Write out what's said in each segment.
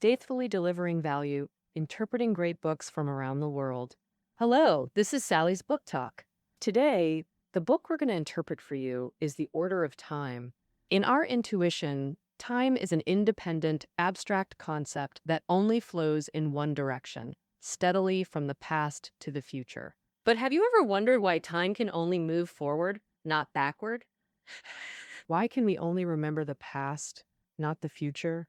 faithfully delivering value, interpreting great books from around the world. Hello, this is Sally's Book Talk. Today, the book we're going to interpret for you is The Order of Time. In our intuition, time is an independent, abstract concept that only flows in one direction, steadily from the past to the future. But have you ever wondered why time can only move forward, not backward? Why can we only remember the past, not the future?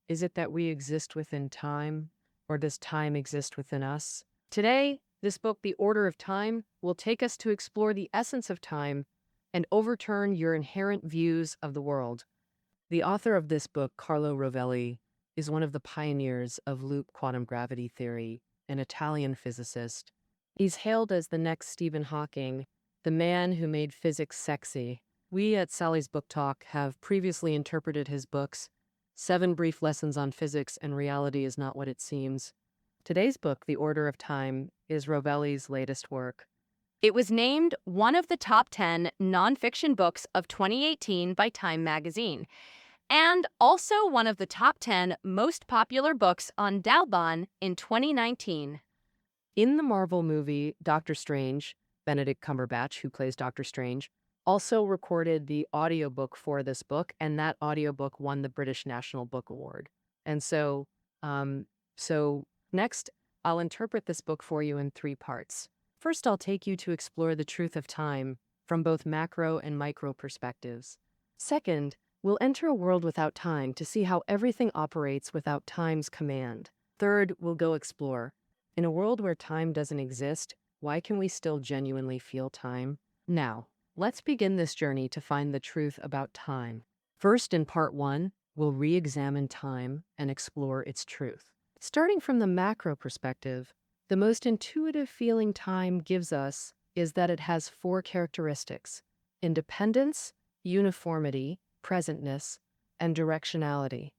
Is it that we exist within time, or does time exist within us? Today, this book, The Order of Time, will take us to explore the essence of time and overturn your inherent views of the world. The author of this book, Carlo Rovelli, is one of the pioneers of loop quantum gravity theory, an Italian physicist. He's hailed as the next Stephen Hawking, the man who made physics sexy. We at Sally's Book Talk have previously interpreted his books, 7 Brief Lessons on Physics and Reality is Not What It Seems. Today's book, The Order of Time, is Rovelli's latest work. It was named one of the top 10 nonfiction books of 2018 by Time magazine, and also one of the top 10 most popular books on Dalbon in 2019. In the Marvel movie Doctor Strange, Benedict Cumberbatch, who plays Doctor Strange, also recorded the audiobook for this book, and that audiobook won the British National Book Award. And so next, I'll interpret this book for you in 3 parts. First, I'll take you to explore the truth of time from both macro and micro perspectives. Second, we'll enter a world without time to see how everything operates without time's command. Third, we'll go explore. In a world where time doesn't exist, why can we still genuinely feel time? Now, let's begin this journey to find the truth about time. First, in part 1, we'll re-examine time and explore its truth. Starting from the macro perspective, the most intuitive feeling time gives us is that it has 4 characteristics: independence, uniformity, presentness, and directionality.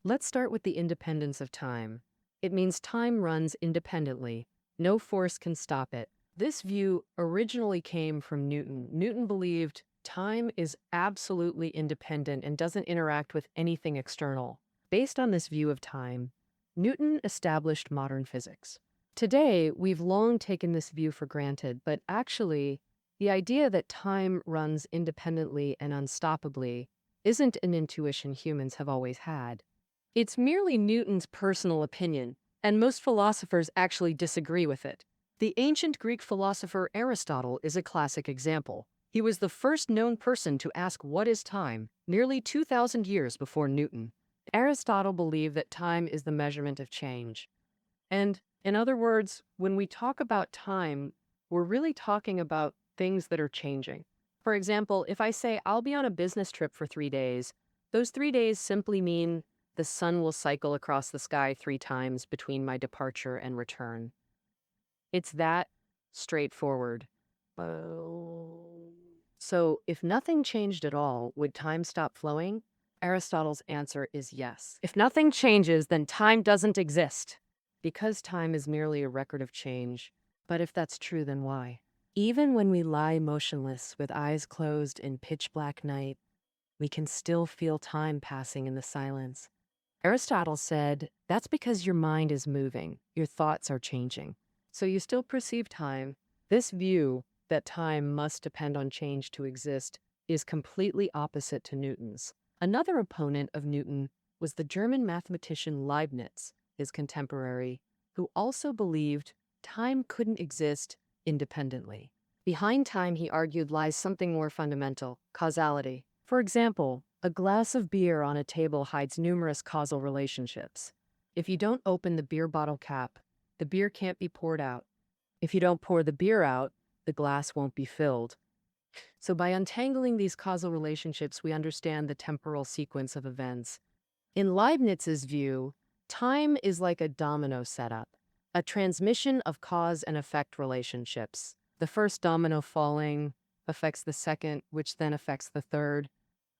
Let's start with the independence of time. It means time runs independently. No force can stop it. This view originally came from Newton. Newton believed time is absolutely independent and doesn't interact with anything external. Based on this view of time, Newton established modern physics. Today, we've long taken this view for granted, but actually, the idea that time runs independently and unstoppably isn't an intuition humans have always had. It's merely Newton's personal opinion, and most philosophers actually disagree with it. The ancient Greek philosopher Aristotle is a classic example. He was the first known person to ask what is time, nearly 2,000 years before Newton. Aristotle believed that time is the measurement of change. And in other words, when we talk about time, we're really talking about things that are changing. For example, if I say I'll be on a business trip for 3 days, those 3 days simply mean the sun will cycle across the sky 3 times between my departure and return. It's that straightforward. So, if nothing changed at all, would time stop flowing? Aristotle's answer is yes. If nothing changes, then time doesn't exist. Because time is merely a record of change. But if that's true, then why? Even when we lie motionless with eyes closed in pitch black night, we can still feel time passing in the silence. Aristotle said, that's because your mind is moving, your thoughts are changing. So you still perceive time. This view that time must depend on change to exist is completely opposite to Newton's. Another opponent of Newton was the German mathematician Leibniz, his contemporary, who also believed time couldn't exist independently. Behind time, he argued, lies something more fundamental: causality. For example, a glass of beer on a table hides numerous causal relationships. If you don't open the beer bottle cap, the beer can't be poured out. If you don't pour the beer out, the glass won't be filled. So by untangling these causal relationships, we understand the temporal sequence of events. In Leibniz's view, time is like a domino setup, a transmission of cause and effect relationships. The first domino falling affects the second, which then affects the third.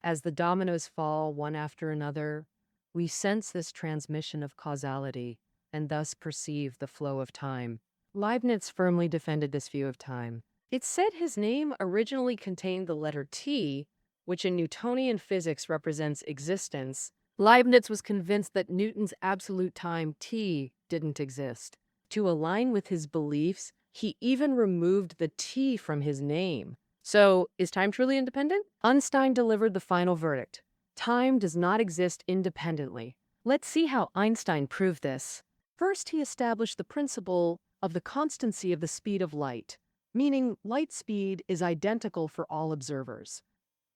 As the dominoes fall one after another, we sense this transmission of causality and thus perceive the flow of time. Leibniz firmly defended this view of time. It's said his name originally contained the letter T, which in Newtonian physics represents existence, Leibniz was convinced that Newton's absolute time, t, didn't exist. To align with his beliefs, he even removed the t from his name. So, is time truly independent? Einstein delivered the final verdict. Time does not exist independently. Let's see how Einstein proved this. First, he established the principle of the constancy of the speed of light, meaning light speed is identical for all observers.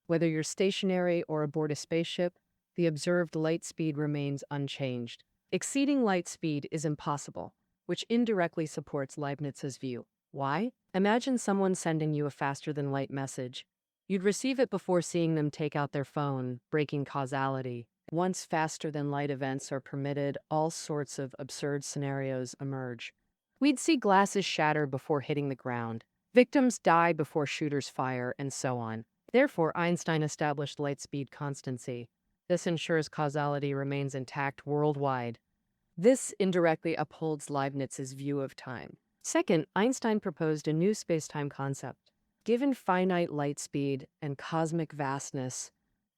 Whether you're stationary or aboard a spaceship, the observed light speed remains unchanged. Exceeding light speed is impossible, which indirectly supports Leibniz's view. Why? Imagine someone sending you a faster-than-light message. You'd receive it before seeing them take out their phone, breaking causality. Once faster-than-light events are permitted, all sorts of absurd scenarios emerge. We'd see glasses shatter before hitting the ground, victims die before shooters fire, and so on. Therefore, Einstein established light speed constancy. This ensures causality remains intact worldwide. This indirectly upholds Leibniz's view of time. Second, Einstein proposed a new space-time concept. Given finite light speed and cosmic vastness,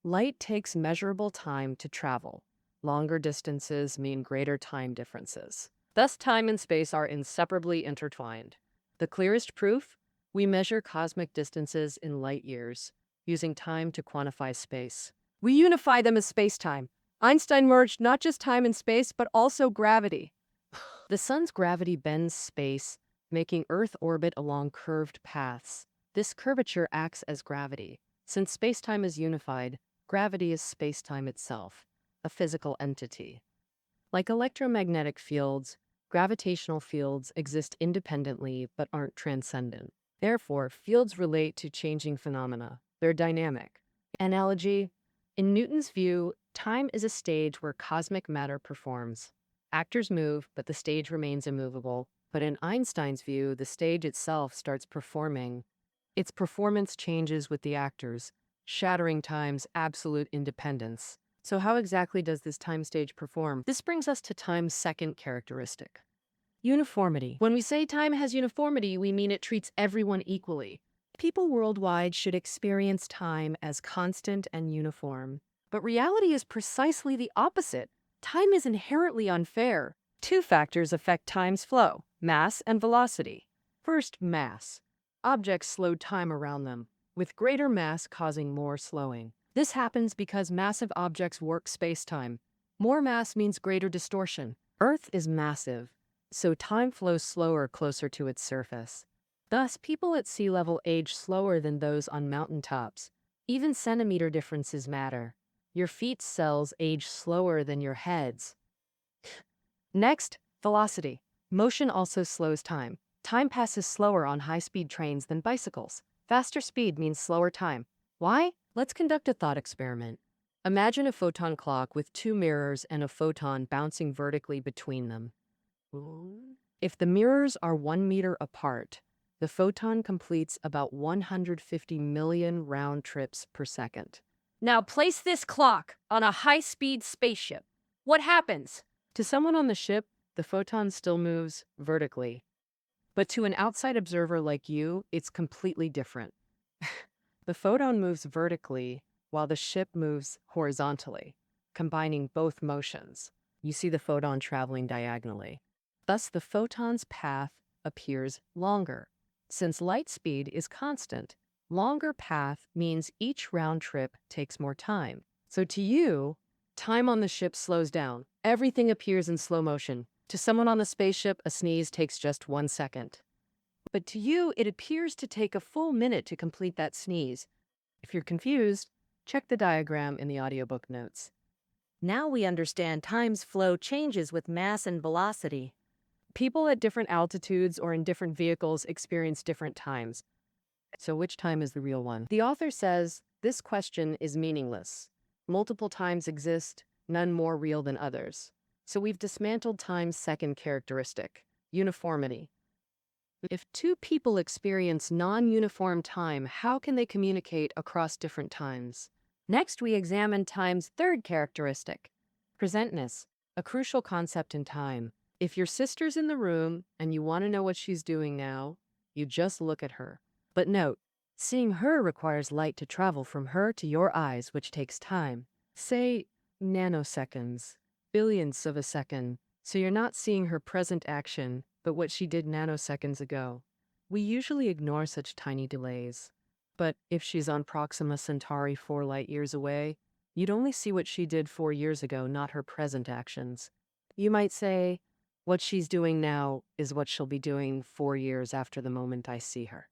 light takes measurable time to travel. Longer distances mean greater time differences. Thus, time and space are inseparably intertwined. The clearest proof? We measure cosmic distances in light years, using time to quantify space. We unify them as space-time. Einstein merged not just time and space, but also gravity. The sun's gravity bends space, making Earth orbit along curved paths. This curvature acts as gravity. Since space-time is unified, gravity is space-time itself, a physical entity. Like electromagnetic fields, gravitational fields exist independently but aren't transcendent. Therefore, fields relate to changing phenomena. They're dynamic. Analogy: in Newton's view, time is a stage where cosmic matter performs. Actors move, but the stage remains immovable. But in Einstein's view, the stage itself starts performing. Its performance changes with the actors, shattering time's absolute independence. So how exactly does this time stage perform? This brings us to time's second characteristic: uniformity. When we say time has uniformity, we mean it treats everyone equally. People worldwide should experience time as constant and uniform. But reality is precisely the opposite. Time is inherently unfair. Two factors affect time's flow: mass and velocity. First, mass. Objects slow time around them, with greater mass causing more slowing. This happens because massive objects work space-time. More mass means greater distortion. Earth is massive, so time flows slower closer to its surface. Thus, people at sea level age slower than those on mountaintops. Even centimeter differences matter. Your feet cells age slower than your heads. Next, velocity. Motion also slows time. Time passes slower on high-speed trains than bicycles. Faster speed means slower time. Why? Let's conduct a thought experiment. Imagine a photon clock with two mirrors and a photon bouncing vertically between them. If the mirrors are 1 meter apart, the photon completes about 150 million round trips per second. Now place this clock on a high-speed spaceship. What happens? To someone on the ship, the photon still moves vertically. But to an outside observer like you, it's completely different. The photon moves vertically while the ship moves horizontally, combining both motions. You see the photon traveling diagonally. Thus, the photon's path appears longer. Since light speed is constant, longer path means each round trip takes more time. So to you, time on the ship slows down. Everything appears in slow motion. To someone on the spaceship, a sneeze takes just 1 second. But to you, it appears to take a full minute to complete that sneeze. If you're confused, check the diagram in the audiobook notes. Now we understand time's flow changes with mass and velocity. People at different altitudes or in different vehicles experience different times. So which time is the real one? The author says this question is meaningless. Multiple times exist, none more real than others. So we've dismantled time's second characteristic: uniformity. If two people experience non-uniform time, how can they communicate across different times? Next, we examine time's third characteristic: presentness, a crucial concept in time. If your sister's in the room and you want to know what she's doing now, you just look at her. But note, seeing her requires light to travel from her to your eyes, which takes time. Say, nanoseconds, billionths of a second. So you're not seeing her present action, but what she did nanoseconds ago. We usually ignore such tiny delays. But if she's on Proxima Centauri 4 light years away, you'd only see what she did 4 years ago, not her present actions. You might say, what she's doing now is what she'll be doing 4 years after the moment I see her.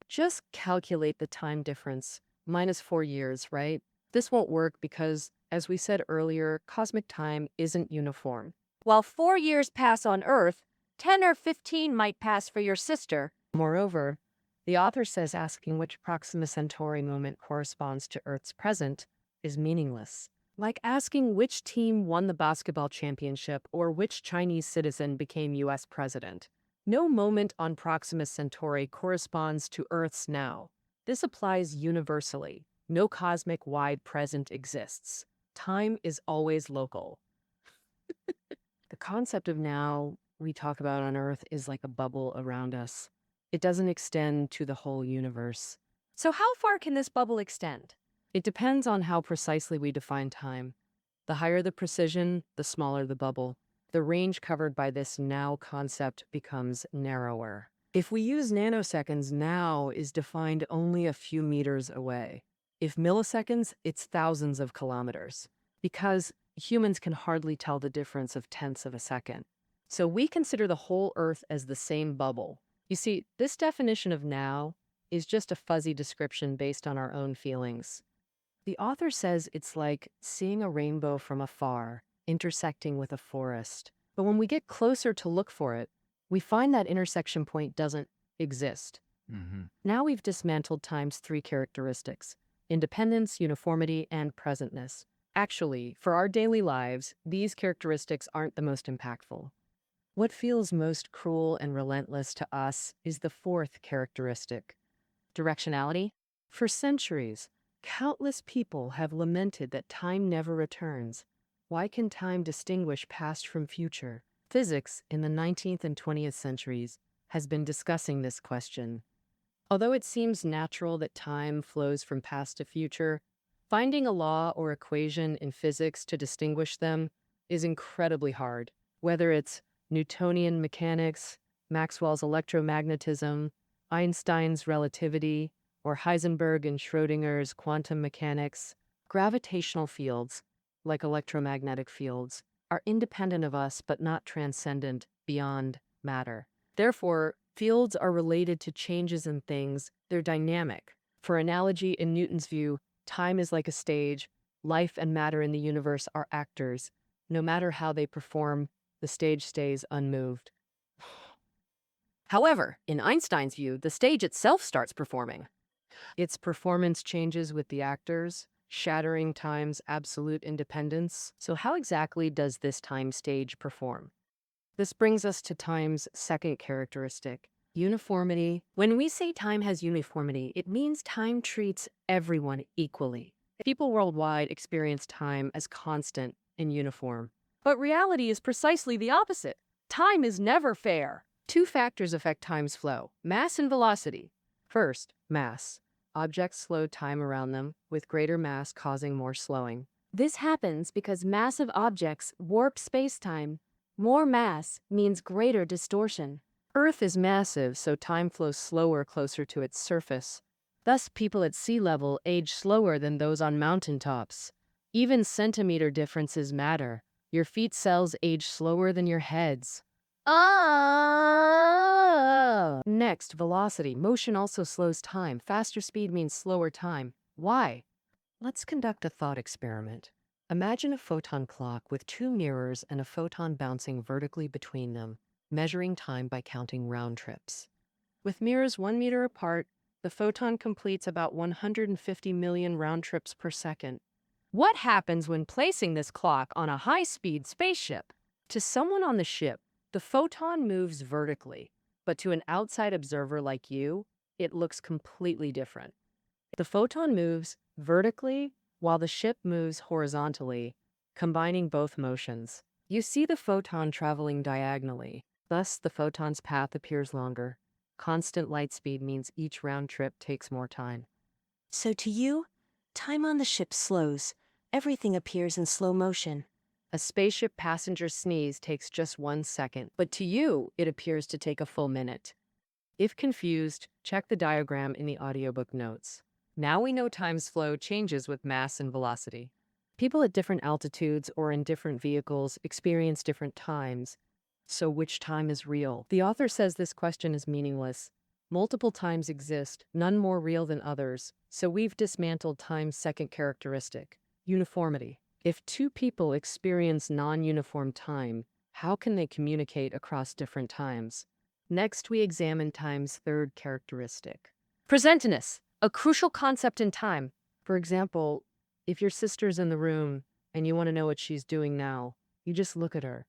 Just calculate the time difference, minus 4 years, right? This won't work because, as we said earlier, cosmic time isn't uniform. While 4 years pass on Earth, 10 or 15 might pass for your sister. Moreover, the author says asking which Proxima Centauri moment corresponds to Earth's present is meaningless. Like asking which team won the basketball championship or which Chinese citizen became US president. No moment on Proxima Centauri corresponds to Earth's now. This applies universally. No cosmic-wide present exists. Time is always local. The concept of now we talk about on Earth is like a bubble around us. It doesn't extend to the whole universe. So how far can this bubble extend? It depends on how precisely we define time. The higher the precision, the smaller the bubble. The range covered by this now concept becomes narrower. If we use nanoseconds, now is defined only a few meters away. If milliseconds, it's thousands of kilometers. Because humans can hardly tell the difference of tenths of a second. So we consider the whole Earth as the same bubble. You see, this definition of now is just a fuzzy description based on our own feelings. The author says it's like seeing a rainbow from afar, intersecting with a forest. But when we get closer to look for it, we find that intersection point doesn't exist. Now we've dismantled time's 3 characteristics: independence, uniformity, and presentness. Actually, for our daily lives, these characteristics aren't the most impactful. What feels most cruel and relentless to us is the 4th characteristic: Directionality? for centuries, countless people have lamented that time never returns. Why can time distinguish past from future? Physics in the 19th and 20th centuries has been discussing this question. Although it seems natural that time flows from past to future, finding a law or equation in physics to distinguish them is incredibly hard. Whether it's Newtonian mechanics, Maxwell's electromagnetism, Einstein's relativity, or Heisenberg and Schrödinger's quantum mechanics, gravitational fields, like electromagnetic fields, are independent of us but not transcendent beyond matter. Therefore, fields are related to changes in things. They're dynamic. For analogy, in Newton's view, time is like a stage. Life and matter in the universe are actors. No matter how they perform, the stage stays unmoved. However, in Einstein's view, the stage itself starts performing. Its performance changes with the actors, shattering time's absolute independence. So how exactly does this time stage perform? This brings us to time's 2nd characteristic: uniformity. When we say time has uniformity, it means time treats everyone equally. People worldwide experience time as constant and uniform. But reality is precisely the opposite. Time is never fair. 2 factors affect time's flow: mass and velocity. First, mass. Objects slow time around them, with greater mass causing more slowing. This happens because massive objects warp space-time. More mass means greater distortion. Earth is massive, so time flows slower closer to its surface. Thus, people at sea level age slower than those on mountaintops. Even centimeter differences matter. Your feet cells age slower than your heads. Next, velocity. Motion also slows time. Faster speed means slower time. Why? Let's conduct a thought experiment. Imagine a photon clock with 2 mirrors and a photon bouncing vertically between them, measuring time by counting round trips. With mirrors 1 meter apart, the photon completes about 150 million round trips per second. What happens when placing this clock on a high-speed spaceship? To someone on the ship, the photon moves vertically, but to an outside observer like you, it looks completely different. The photon moves vertically while the ship moves horizontally, combining both motions. You see the photon traveling diagonally. Thus, the photon's path appears longer. Constant light speed means each round trip takes more time. So to you, time on the ship slows, everything appears in slow motion. A spaceship passenger sneeze takes just 1 second, but to you, it appears to take a full minute. If confused, check the diagram in the audiobook notes. Now we know time's flow changes with mass and velocity. People at different altitudes or in different vehicles experience different times. So which time is real? The author says this question is meaningless. Multiple times exist, none more real than others, so we've dismantled time's second characteristic, uniformity. If two people experience non-uniform time, how can they communicate across different times? Next, we examine time's third characteristic, presentness, a crucial concept in time. For example, if your sister's in the room and you want to know what she's doing now, you just look at her.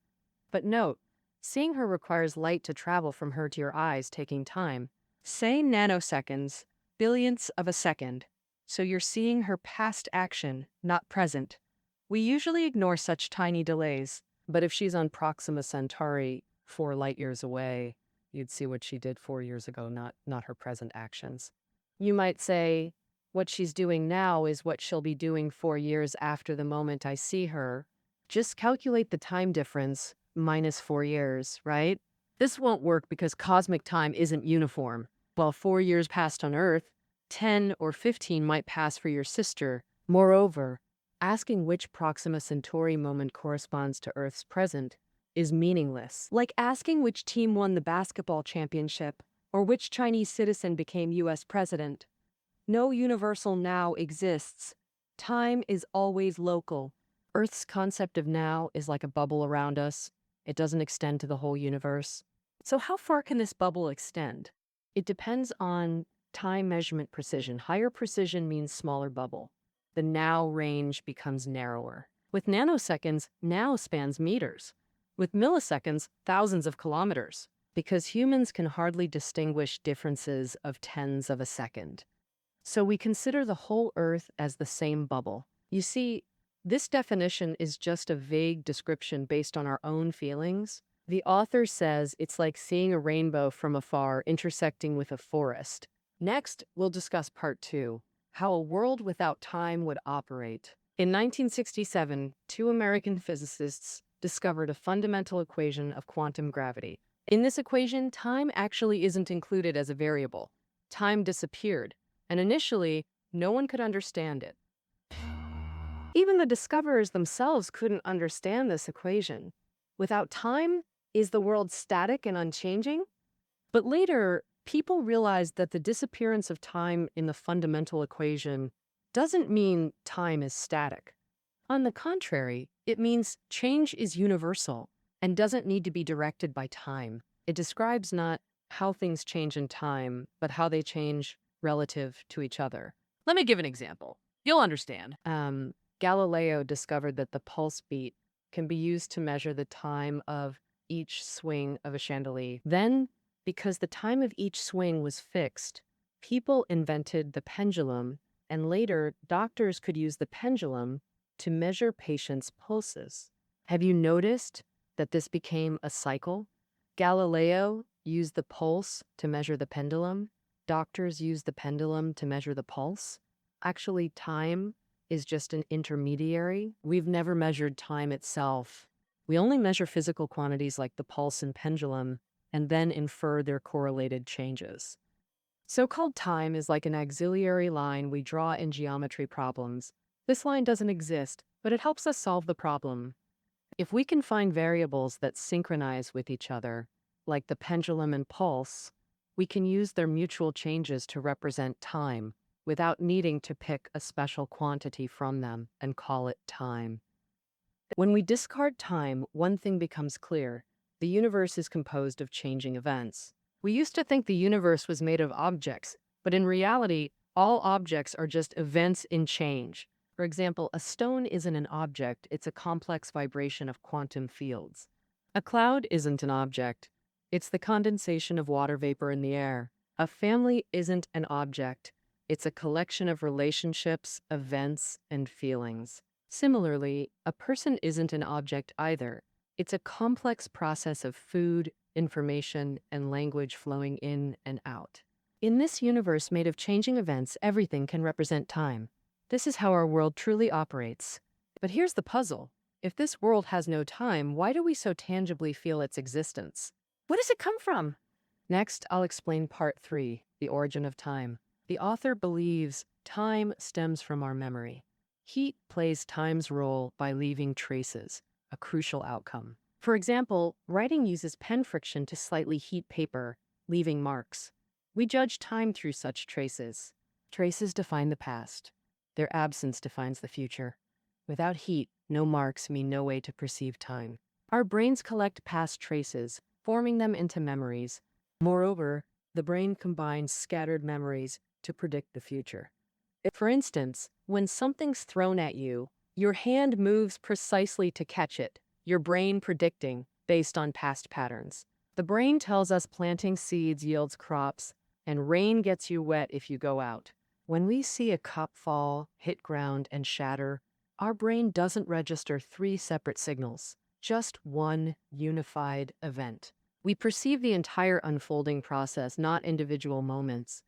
But note, seeing her requires light to travel from her to your eyes, taking time. Say nanoseconds, billionths of a second. So you're seeing her past action, not present. We usually ignore such tiny delays, but if she's on Proxima Centauri, 4 light years away, you'd see what she did 4 years ago, not her present actions. You might say, what she's doing now is what she'll be doing 4 years after the moment I see her. Just calculate the time difference minus 4 years, right? This won't work because cosmic time isn't uniform. While 4 years passed on Earth, 10 or 15 might pass for your sister. Moreover, asking which Proxima Centauri moment corresponds to Earth's present is meaningless. Like asking which team won the basketball championship or which Chinese citizen became US president. No universal now exists. Time is always local. Earth's concept of now is like a bubble around us. It doesn't extend to the whole universe. So how far can this bubble extend? It depends on time measurement precision. Higher precision means smaller bubble. The now range becomes narrower. With nanoseconds, now spans meters. With milliseconds, thousands of kilometers. Because humans can hardly distinguish differences of tens of a second. So we consider the whole Earth as the same bubble. You see, this definition is just a vague description based on our own feelings. The author says it's like seeing a rainbow from afar intersecting with a forest. Next, we'll discuss part 2, how a world without time would operate. In 1967, 2 American physicists discovered a fundamental equation of quantum gravity. In this equation, time actually isn't included as a variable. Time disappeared, and initially, no one could understand it. Even the discoverers themselves couldn't understand this equation. Without time, is the world static and unchanging? But later, people realized that the disappearance of time in the fundamental equation doesn't mean time is static. On the contrary, it means change is universal and doesn't need to be directed by time. It describes not how things change in time, but how they change relative to each other. Let me give an example. You'll understand. Galileo discovered that the pulse beat can be used to measure the time of each swing of a chandelier. Then, because the time of each swing was fixed, people invented the pendulum, and later, doctors could use the pendulum to measure patients' pulses. Have you noticed that this became a cycle? Galileo used the pulse to measure the pendulum. Doctors used the pendulum to measure the pulse. Actually, time is just an intermediary. We've never measured time itself. We only measure physical quantities like the pulse and pendulum, and then infer their correlated changes. So-called time is like an auxiliary line we draw in geometry problems. This line doesn't exist, but it helps us solve the problem. If we can find variables that synchronize with each other, like the pendulum and pulse, we can use their mutual changes to represent time without needing to pick a special quantity from them and call it time. When we discard time, one thing becomes clear. The universe is composed of changing events. We used to think the universe was made of objects, but in reality, all objects are just events in change. For example, a stone isn't an object, it's a complex vibration of quantum fields. A cloud isn't an object, it's the condensation of water vapor in the air. A family isn't an object, it's a collection of relationships, events, and feelings. Similarly, a person isn't an object either. It's a complex process of food, information, and language flowing in and out. In this universe made of changing events, everything can represent time. This is how our world truly operates. But here's the puzzle. If this world has no time, why do we so tangibly feel its existence? Where does it come from? Next, I'll explain part 3, the origin of time. The author believes time stems from our memory. Heat plays time's role by leaving traces, a crucial outcome. For example, writing uses pen friction to slightly heat paper, leaving marks. We judge time through such traces. Traces define the past. Their absence defines the future. Without heat, no marks mean no way to perceive time. Our brains collect past traces, forming them into memories. Moreover, the brain combines scattered memories to predict the future. For instance, when something's thrown at you, your hand moves precisely to catch it, your brain predicting based on past patterns. The brain tells us planting seeds yields crops, and rain gets you wet if you go out. When we see a cup fall, hit ground, and shatter, our brain doesn't register 3 separate signals, just one unified event. We perceive the entire unfolding process, not individual moments.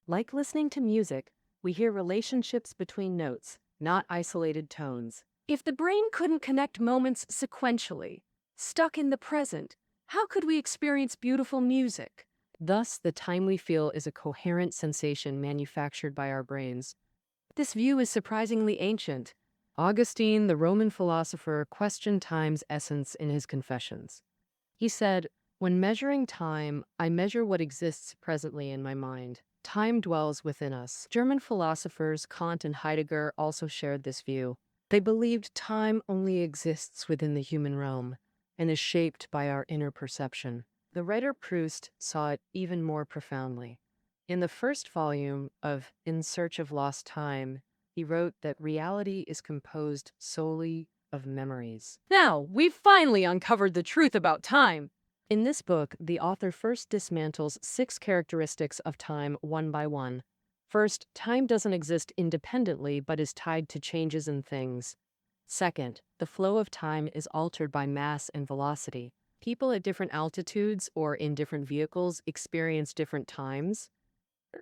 Like listening to music, we hear relationships between notes, not isolated tones. If the brain couldn't connect moments sequentially, stuck in the present, how could we experience beautiful music? Thus, the time we feel is a coherent sensation manufactured by our brains. This view is surprisingly ancient. Augustine, the Roman philosopher, questioned time's essence in his Confessions. He said, "When measuring time, I measure what exists presently in my mind. Time dwells within us." German philosophers Kant and Heidegger also shared this view. They believed time only exists within the human realm and is shaped by our inner perception. The writer Proust saw it even more profoundly. In the first volume of In Search of Lost Time, he wrote that reality is composed solely of memories. Now, we've finally uncovered the truth about time. In this book, the author first dismantles 6 characteristics of time one by one. First, time doesn't exist independently but is tied to changes in things. Second, the flow of time is altered by mass and velocity. People at different altitudes or in different vehicles experience different times.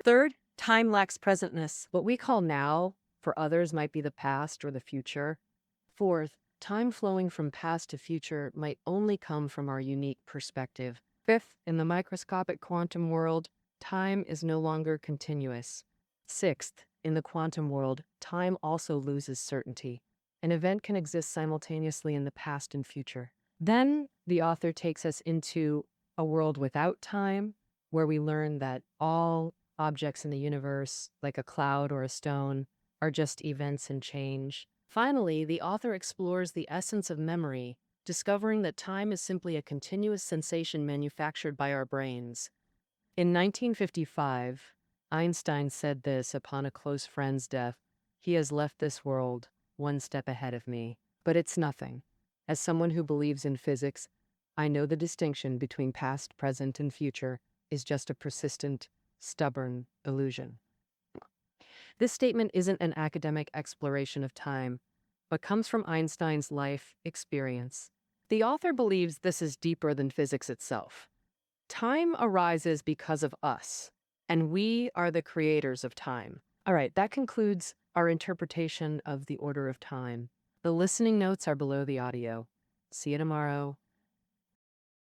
Third, time lacks presentness. What we call now, for others, might be the past or the future. Fourth, time flowing from past to future might only come from our unique perspective. Fifth, in the microscopic quantum world, time is no longer continuous. Sixth, in the quantum world, time also loses certainty. An event can exist simultaneously in the past and future. Then, the author takes us into a world without time, where we learn that all objects in the universe, like a cloud or a stone, are just events in change. Finally, the author explores the essence of memory, discovering that time is simply a continuous sensation manufactured by our brains. In 1955, Einstein said this upon a close friend's death: "He has left this world one step ahead of me." But it's nothing. As someone who believes in physics, I know the distinction between past, present, and future is just a persistent, stubborn illusion. This statement isn't an academic exploration of time, but comes from Einstein's life experience. The author believes this is deeper than physics itself. Time arises because of us, and we are the creators of time. All right, that concludes our interpretation of the order of time. The listening notes are below the audio. See you tomorrow.